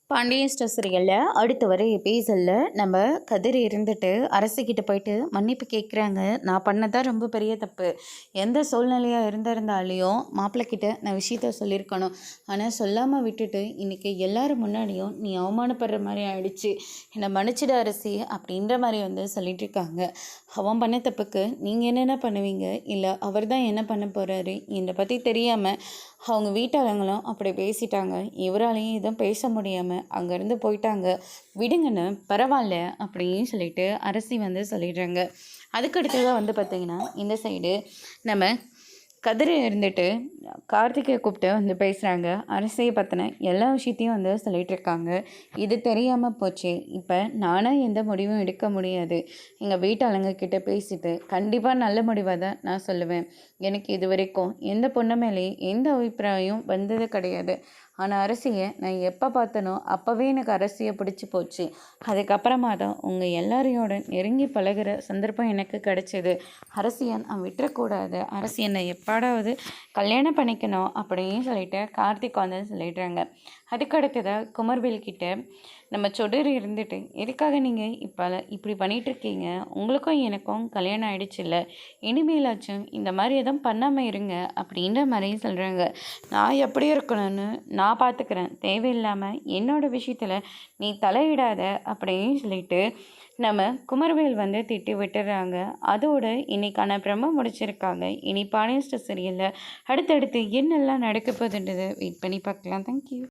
Pandian store சீரியலில் அடுத்து வர எபிசோடில் நம்ம கதிர் இருந்துட்டு அரசுக்கிட்ட போயிட்டு மன்னிப்பு கேட்குறாங்க. நான் பண்ணதான் ரொம்ப பெரிய தப்பு. எந்த சூழ்நிலையாக இருந்திருந்தாலையும் மாப்பிள்ளைக்கிட்ட நான் விஷயத்த சொல்லியிருக்கணும். ஆனால் சொல்லாமல் விட்டுட்டு இன்றைக்கி எல்லாரும் முன்னாடியும் நீ அவமானப்படுற மாதிரி ஆயிடுச்சு. என்னை மன்னிச்சிட அரசி அப்படின்ற மாதிரி வந்து சொல்லிட்டு இருக்காங்க. அவன் பண்ண தப்புக்கு நீங்கள் என்னென்ன பண்ணுவீங்க? இல்லை அவர் தான் என்ன பண்ண போகிறாரு? இதை பற்றி தெரியாமல் அவங்க வீட்டாளங்களும் அப்படி பேசிட்டாங்க. இவராலையும் எதுவும் பேச முடியாமல் அங்கேருந்து போயிட்டாங்க. விடுங்கன்னு பரவாயில்ல அப்படின்னு சொல்லிட்டு அரசி வந்து சொல்லிடுறாங்க. அதுக்கடுத்ததாக வந்து பார்த்திங்கன்னா இந்த சைடு நம்ம கதிரை இருந்துட்டு கார்த்திகை கூப்பிட்டு வந்து பேசுகிறாங்க. அரசியை பற்றின எல்லா விஷயத்தையும் வந்து சொல்லிகிட்டு இருக்காங்க. இது தெரியாமல் போச்சு. இப்போ நானாக எந்த முடிவும் எடுக்க முடியாது. எங்கள் வீட்டாளுங்க கிட்ட பேசிட்டு கண்டிப்பாக நல்ல முடிவாக தான் நான் சொல்லுவேன். எனக்கு இது வரைக்கும் எந்த பொண்ணு மேலேயும் எந்த அபிப்பிராயம் வந்தது கிடையாது. ஆனால் அரசியை நான் எப்போ பார்த்தனோ அப்போவே எனக்கு அரசியை பிடிச்சி போச்சு. அதுக்கப்புறமா தான் உங்கள் எல்லாரையோட நெருங்கி பழகிற சந்தர்ப்பம் எனக்கு கிடைச்சிது. அரசியை நான் விட்டுறக்கூடாது. அரசி என்னை எப்பாடாவது கல்யாணம் பண்ணிக்கணும் அப்படின்னு சொல்லிட்டு கார்த்திக் வந்து சொல்லிடுறாங்க. அதுக்கடுத்ததாக குமர்வேல் கிட்ட நம்ம சொடர் இருந்துட்டு எதுக்காக நீங்கள் இப்படி பண்ணிகிட்ருக்கீங்க? உங்களுக்கும் எனக்கும் கல்யாணம் ஆகிடுச்சு இல்லை, இனிமேலாச்சும் இந்த மாதிரி எதுவும் பண்ணாமல் இருங்க அப்படின்ற மாதிரி சொல்கிறாங்க. நான் எப்படி இருக்கணும்னு நான் பார்த்துக்கிறேன். தேவையில்லாமல் என்னோடய விஷயத்தில் நீ தலையிடாத அப்படின்னு சொல்லிட்டு நம்ம குமர்வேல் வந்து திட்டி விட்டுறாங்க. அதோடு இன்னைக்கான பிரம்ம முடிச்சிருக்காங்க. இனி பாண்டியன் ஸ்டோர் சீரியலில் அடுத்தடுத்து என்னெல்லாம் நடக்க போகுதுன்றதை வெயிட் பண்ணி பார்க்கலாம். தேங்க்யூ.